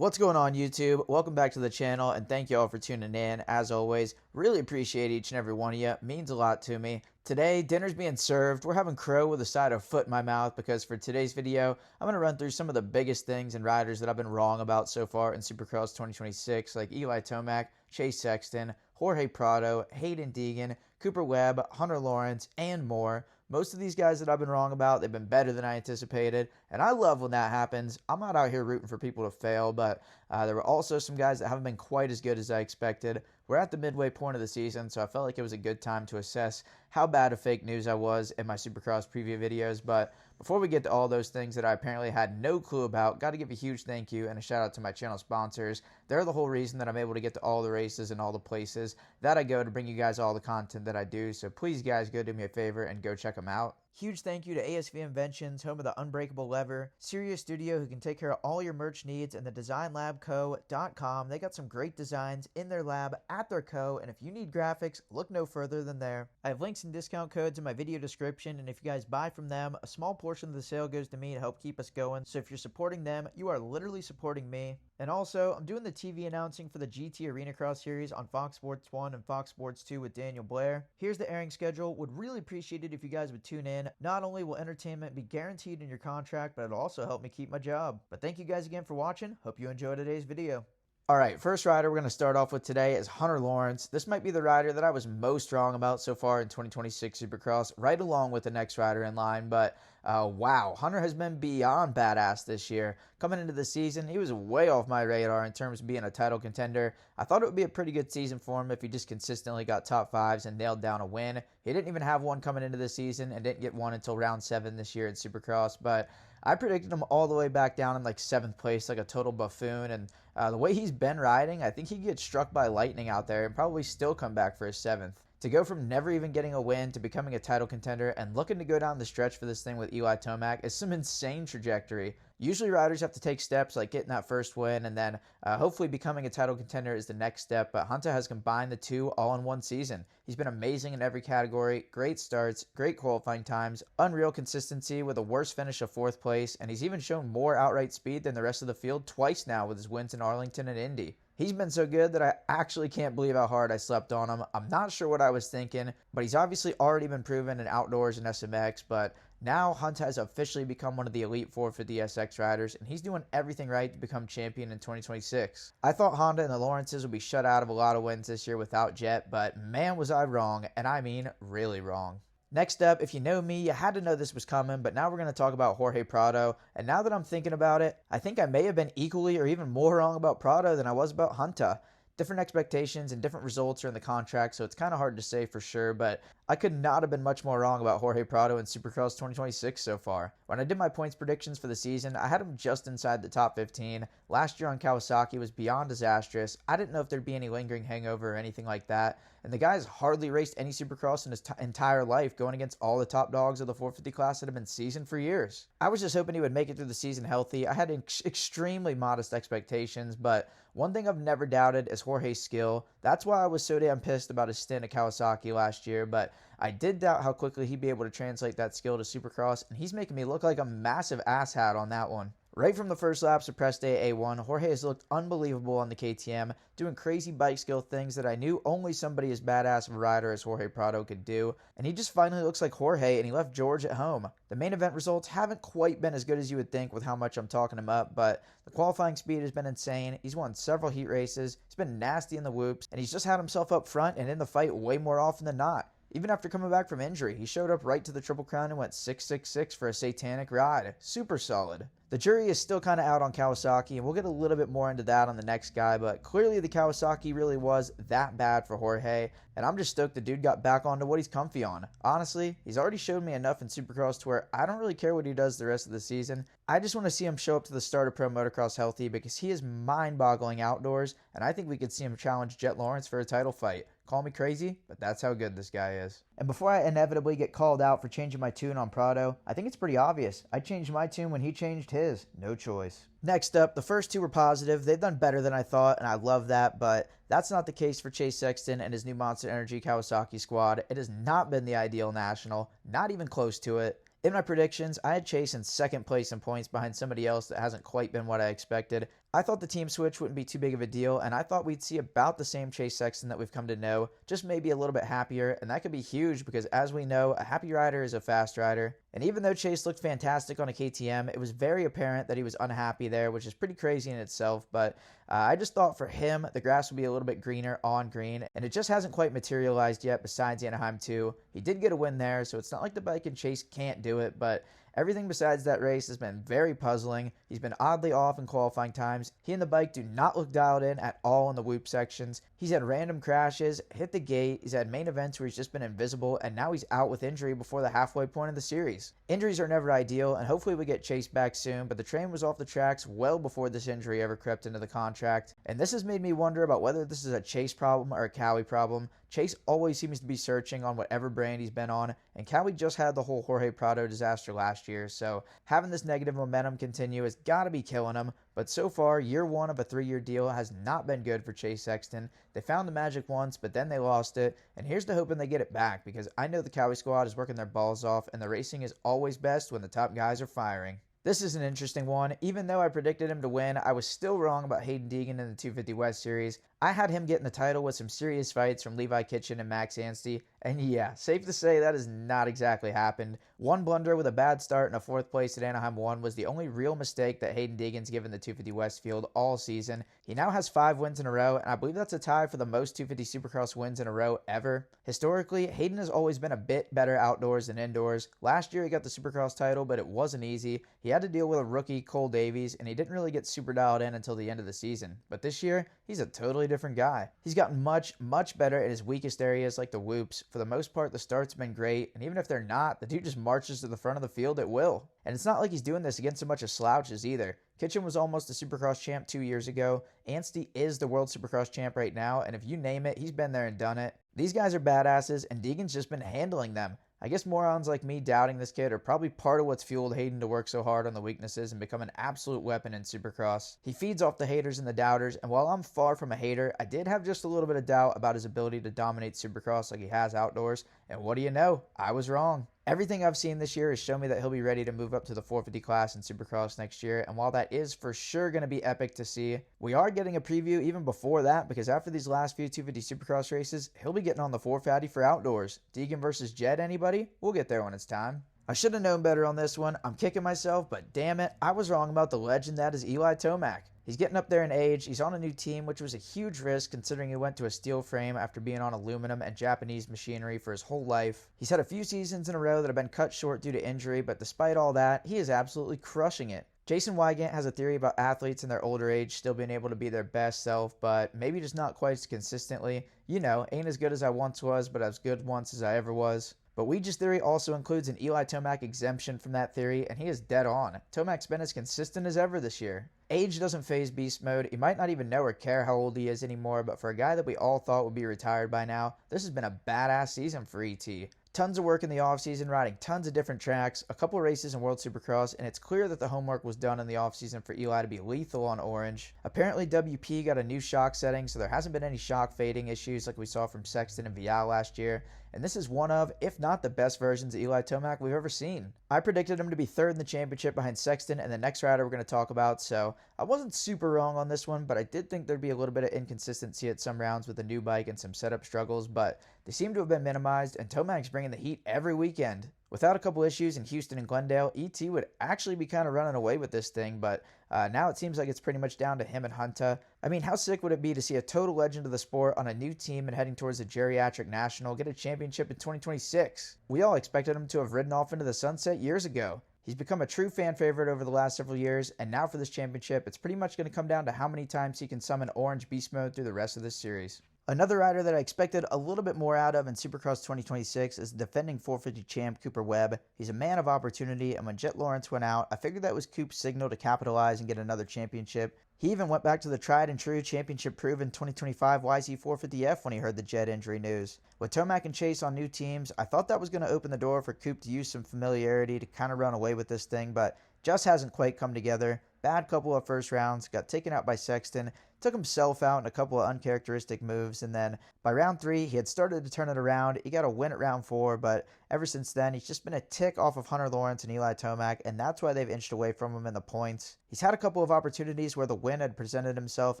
What's going on, YouTube? Welcome back to the channel, and thank you all for tuning in. As always, really appreciate each and every one of you. It means a lot to me. Today, dinner's being served. We're having crow with a side of foot in my mouth because for today's video, I'm going to run through some of the biggest things and riders that I've been wrong about so far in Supercross 2026, like Eli Tomac, Sexton, Jorge Prado, Hayden Deegan, Cooper Webb, Hunter Lawrence, and more. Most of these guys that I've been wrong about, they've been better than I anticipated, and I love when that happens. I'm not out here rooting for people to fail, but there were also some guys that haven't been quite as good as I expected. We're at the midway point of the season, so I felt like it was a good time to assess how bad of fake news I was in my Supercross preview videos. But before we get to all those things that I apparently had no clue about, got to give a huge thank you and a shout out to my channel sponsors. They're the whole reason that I'm able to get to all the races and all the places that I go to bring you guys all the content that I do. So please, guys, go do me a favor and go check them out. Huge thank you to ASV Inventions, home of the Unbreakable Lever, Serious Studio, who can take care of all your merch needs, and the DesignLabCo.com. They got some great designs in their lab at their co, and if you need graphics, look no further than there. I have links and discount codes in my video description, and if you guys buy from them, a small portion of the sale goes to me to help keep us going. So if you're supporting them, you are literally supporting me. And also, I'm doing the TV announcing for the GT Arena Cross series on Fox Sports 1 and Fox Sports 2 with Daniel Blair. Here's the airing schedule. Would really appreciate it if you guys would tune in. Not only will entertainment be guaranteed in your contract, but it'll also help me keep my job. But thank you guys again for watching. Hope you enjoyed today's video. Alright, first rider we're going to start off with today is Hunter Lawrence. This might be the rider that I was most wrong about so far in 2026 Supercross, right along with the next rider in line, but wow, Hunter has been beyond badass this year. Coming into the season, he was way off my radar in terms of being a title contender. I thought it would be a pretty good season for him if he just consistently got top fives and nailed down a win. He didn't even have one coming into the season and didn't get one until round 7 this year in Supercross, but I predicted him all the way back down in like 7th place, like a total buffoon, and the way he's been riding, I think he gets struck by lightning out there and probably still come back for his 7th. To go from never even getting a win to becoming a title contender and looking to go down the stretch for this thing with Eli Tomac is some insane trajectory. Usually riders have to take steps like getting that first win and then hopefully becoming a title contender is the next step, but Hunta has combined the two all in one season. He's been amazing in every category, great starts, great qualifying times, unreal consistency with a worse finish of 4th place, and he's even shown more outright speed than the rest of the field twice now with his wins in Arlington and Indy. He's been so good that I actually can't believe how hard I slept on him. I'm not sure what I was thinking, but he's obviously already been proven in outdoors and SMX, but now Hunta has officially become one of the elite 450SX riders, and he's doing everything right to become champion in 2026. I thought Honda and the Lawrences would be shut out of a lot of wins this year without Jet, but man was I wrong, and I mean really wrong. Next up, if you know me, you had to know this was coming, but now we're going to talk about Jorge Prado, and now that I'm thinking about it, I think I may have been equally or even more wrong about Prado than I was about Hunta. Different expectations and different results are in the contract, so it's kind of hard to say for sure, but I could not have been much more wrong about Jorge Prado in Supercross 2026 so far. When I did my points predictions for the season, I had him just inside the top 15. Last year on Kawasaki was beyond disastrous. I didn't know if there'd be any lingering hangover or anything like that, and the guy's hardly raced any Supercross in his entire life, going against all the top dogs of the 450 class that have been seasoned for years. I was just hoping he would make it through the season healthy. I had extremely modest expectations, but one thing I've never doubted is Jorge's skill. That's why I was so damn pissed about his stint at Kawasaki last year, but I did doubt how quickly he'd be able to translate that skill to Supercross, and he's making me look like a massive asshat on that one. Right from the first laps of Press Day A1, Jorge has looked unbelievable on the KTM, doing crazy bike skill things that I knew only somebody as badass of a rider as Jorge Prado could do, and he just finally looks like Jorge, and he left George at home. The main event results haven't quite been as good as you would think with how much I'm talking him up, but the qualifying speed has been insane. He's won several heat races, he's been nasty in the whoops, and he's just had himself up front and in the fight way more often than not. Even after coming back from injury, he showed up right to the Triple Crown and went 6.66 for a satanic ride. Super solid. The jury is still kind of out on Kawasaki, and we'll get a little bit more into that on the next guy, but clearly the Kawasaki really was that bad for Jorge, and I'm just stoked the dude got back onto what he's comfy on. Honestly, he's already showed me enough in Supercross to where I don't really care what he does the rest of the season. I just want to see him show up to the start of Pro Motocross healthy because he is mind-boggling outdoors, and I think we could see him challenge Jet Lawrence for a title fight. Call me crazy, but that's how good this guy is. And before I inevitably get called out for changing my tune on Prado, I think it's pretty obvious. I changed my tune when he changed his. No choice. Next up, the first two were positive. They've done better than I thought, and I love that, but that's not the case for Sexton and his new Monster Energy Kawasaki squad. It has not been the ideal national, not even close to it. In my predictions, I had Chase in second place in points behind somebody else that hasn't quite been what I expected. I thought the team switch wouldn't be too big of a deal, and I thought we'd see about the same Chase Sexton that we've come to know, just maybe a little bit happier, and that could be huge because, as we know, a happy rider is a fast rider. And even though Chase looked fantastic on a KTM, it was very apparent that he was unhappy there, which is pretty crazy in itself, but I just thought for him, the grass would be a little bit greener on green, and it just hasn't quite materialized yet besides Anaheim 2. He did get a win there, so it's not like the bike and Chase can't do it, but everything besides that race has been very puzzling. He's been oddly off in qualifying times. He and the bike do not look dialed in at all in the whoop sections. He's had random crashes, hit the gate, he's had main events where he's just been invisible, and now he's out with injury before the halfway point of the series. Injuries are never ideal, and hopefully we get Chase back soon, but the train was off the tracks well before this injury ever crept into the contract, and this has made me wonder about whether this is a Chase problem or a Cowie problem. Chase always seems to be searching on whatever brand he's been on, and Cowie just had the whole Jorge Prado disaster last year, so having this negative momentum continue has got to be killing him. But so far, year one of a 3-year deal has not been good for Chase Sexton. They found the magic once, but then they lost it, and here's to hoping they get it back, because I know the Cowie squad is working their balls off, and the racing is always best when the top guys are firing. This is an interesting one. Even though I predicted him to win, I was still wrong about Hayden Deegan in the 250 West Series. I had him getting the title with some serious fights from Levi Kitchen and Max Anstey, and yeah, safe to say that has not exactly happened. One blunder with a bad start and a 4th place at Anaheim 1 was the only real mistake that Hayden Deegan's given the 250 West field all season. He now has 5 wins in a row, and I believe that's a tie for the most 250 Supercross wins in a row ever. Historically, Hayden has always been a bit better outdoors than indoors. Last year he got the Supercross title, but it wasn't easy. He had to deal with a rookie, Cole Davies, and he didn't really get super dialed in until the end of the season. But this year, he's a totally different guy. He's gotten much better at his weakest areas like the whoops. For the most part, the starts have been great, and even if they're not, the dude just marches to the front of the field at will. And it's not like he's doing this against a bunch of slouches either. Kitchen was almost a Supercross champ 2 years ago. Anstey is the World Supercross champ right now, and if you name it, he's been there and done it. These guys are badasses, and Deegan's just been handling them. I guess morons like me doubting this kid are probably part of what's fueled Hayden to work so hard on the weaknesses and become an absolute weapon in Supercross. He feeds off the haters and the doubters, and while I'm far from a hater, I did have just a little bit of doubt about his ability to dominate Supercross like he has outdoors, and what do you know? I was wrong. Everything I've seen this year has shown me that he'll be ready to move up to the 450 class in Supercross next year, and while that is for sure going to be epic to see, we are getting a preview even before that, because after these last few 250 Supercross races, he'll be getting on the 450 for outdoors. Deegan versus Jed, anybody? We'll get there when it's time. I should have known better on this one. I'm kicking myself, but damn it, I was wrong about the legend that is Eli Tomac. He's getting up there in age, he's on a new team, which was a huge risk considering he went to a steel frame after being on aluminum and Japanese machinery for his whole life. He's had a few seasons in a row that have been cut short due to injury, but despite all that, he is absolutely crushing it. Jason Wygant has a theory about athletes in their older age still being able to be their best self, but maybe just not quite as consistently. You know, ain't as good as I once was, but as good once as I ever was. But Ouija's theory also includes an Eli Tomac exemption from that theory, and he is dead on. Tomac's been as consistent as ever this year. Age doesn't phase beast mode. He might not even know or care how old he is anymore, but for a guy that we all thought would be retired by now, this has been a badass season for ET. Tons of work in the offseason, riding tons of different tracks, a couple races in World Supercross, and it's clear that the homework was done in the offseason for Eli to be lethal on orange. Apparently WP got a new shock setting, so there hasn't been any shock fading issues like we saw from Sexton and Vial last year, and this is one of, if not the best versions of Eli Tomac we've ever seen. I predicted him to be third in the championship behind Sexton and the next rider we're going to talk about, so I wasn't super wrong on this one, but I did think there'd be a little bit of inconsistency at some rounds with the new bike and some setup struggles, but they seem to have been minimized, and Tomac's bringing the heat every weekend. Without a couple issues in Houston and Glendale, ET would actually be kind of running away with this thing, but now it seems like it's pretty much down to him and Hunta. I mean, how sick would it be to see a total legend of the sport on a new team and heading towards the geriatric national get a championship in 2026? We all expected him to have ridden off into the sunset years ago. He's become a true fan favorite over the last several years, and now for this championship, it's pretty much going to come down to how many times he can summon orange beast mode through the rest of this series. Another rider that I expected a little bit more out of in Supercross 2026 is the defending 450 champ Cooper Webb. He's a man of opportunity, and when Jet Lawrence went out, I figured that was Coop's signal to capitalize and get another championship. He even went back to the tried and true championship-proven 2025 YZ450F when he heard the Jet injury news. With Tomac and Chase on new teams, I thought that was going to open the door for Coop to use some familiarity to kind of run away with this thing, but just hasn't quite come together. bad couple of first rounds, got taken out by Sexton, took himself out in a couple of uncharacteristic moves, and then by round 3, he had started to turn it around. He got a win at round 4, but ever since then, he's just been a tick off of Hunter Lawrence and Eli Tomac, and that's why they've inched away from him in the points. He's had a couple of opportunities where the win had presented himself,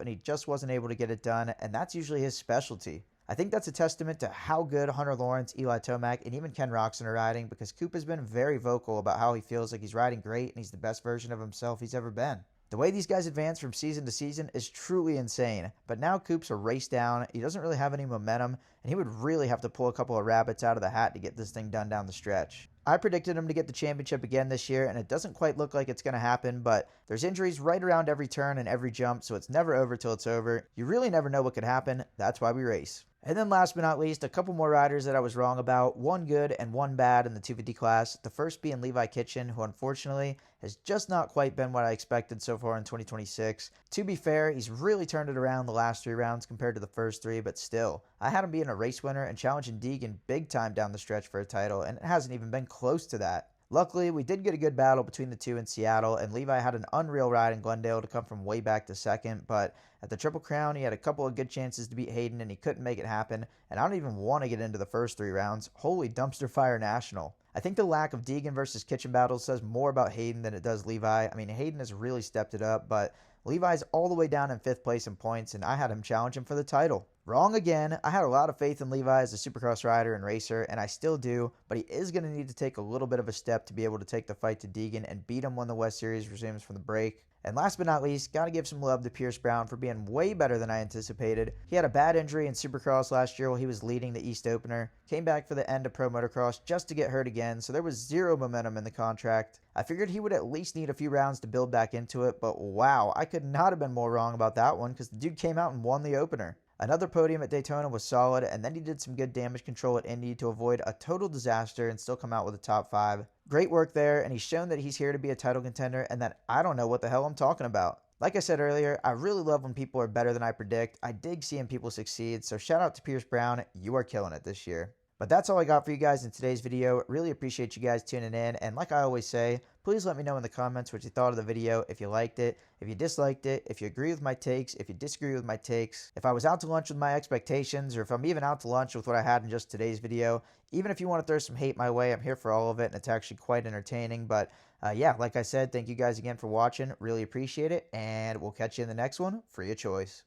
and he just wasn't able to get it done, and that's usually his specialty. I think that's a testament to how good Hunter Lawrence, Eli Tomac, and even Ken Roczen are riding, because Coop has been very vocal about how he feels like he's riding great and he's the best version of himself he's ever been. The way these guys advance from season to season is truly insane, but now Coop's a race down, he doesn't really have any momentum, and he would really have to pull a couple of rabbits out of the hat to get this thing done down the stretch. I predicted him to get the championship again this year, and it doesn't quite look like it's going to happen, but there's injuries right around every turn and every jump, so it's never over till it's over. You really never know what could happen. That's why we race. And then last but not least, a couple more riders that I was wrong about, one good and one bad in the 250 class. The first being Levi Kitchen, who unfortunately has just not quite been what I expected so far in 2026. To be fair, he's really turned it around the last 3 rounds compared to the first 3, but still, I had him being a race winner and challenging Deegan big time down the stretch for a title, and it hasn't even been close to that. Luckily, we did get a good battle between the two in Seattle, and Levi had an unreal ride in Glendale to come from way back to second, but at the Triple Crown, he had a couple of good chances to beat Hayden, and he couldn't make it happen, and I don't even want to get into the first 3 rounds. Holy dumpster fire national. I think the lack of Deegan versus Kitchen battles says more about Hayden than it does Levi. I mean, Hayden has really stepped it up, but Levi's all the way down in 5th place in points, and I had him challenge him for the title. Wrong again. I had a lot of faith in Levi as a Supercross rider and racer, and I still do, but he is going to need to take a little bit of a step to be able to take the fight to Deegan and beat him when the West Series resumes from the break. And last but not least, gotta give some love to Pierce Brown for being way better than I anticipated. He had a bad injury in Supercross last year while he was leading the East Opener, came back for the end of Pro Motocross just to get hurt again, so there was zero momentum in the contract. I figured he would at least need a few rounds to build back into it, but wow, I could not have been more wrong about that one because the dude came out and won the opener. Another podium at Daytona was solid, and then he did some good damage control at Indy to avoid a total disaster and still come out with a top 5. Great work there, and he's shown that he's here to be a title contender and that I don't know what the hell I'm talking about. Like I said earlier, I really love when people are better than I predict. I dig seeing people succeed, so shout out to Pierce Brown. You are killing it this year. But that's all I got for you guys in today's video. Really appreciate you guys tuning in. And like I always say, please let me know in the comments what you thought of the video, if you liked it, if you disliked it, if you agree with my takes, if you disagree with my takes, if I was out to lunch with my expectations, or if I'm even out to lunch with what I had in just today's video. Even if you want to throw some hate my way, I'm here for all of it, and it's actually quite entertaining. But yeah, like I said, thank you guys again for watching. Really appreciate it, and we'll catch you in the next one. Free of choice.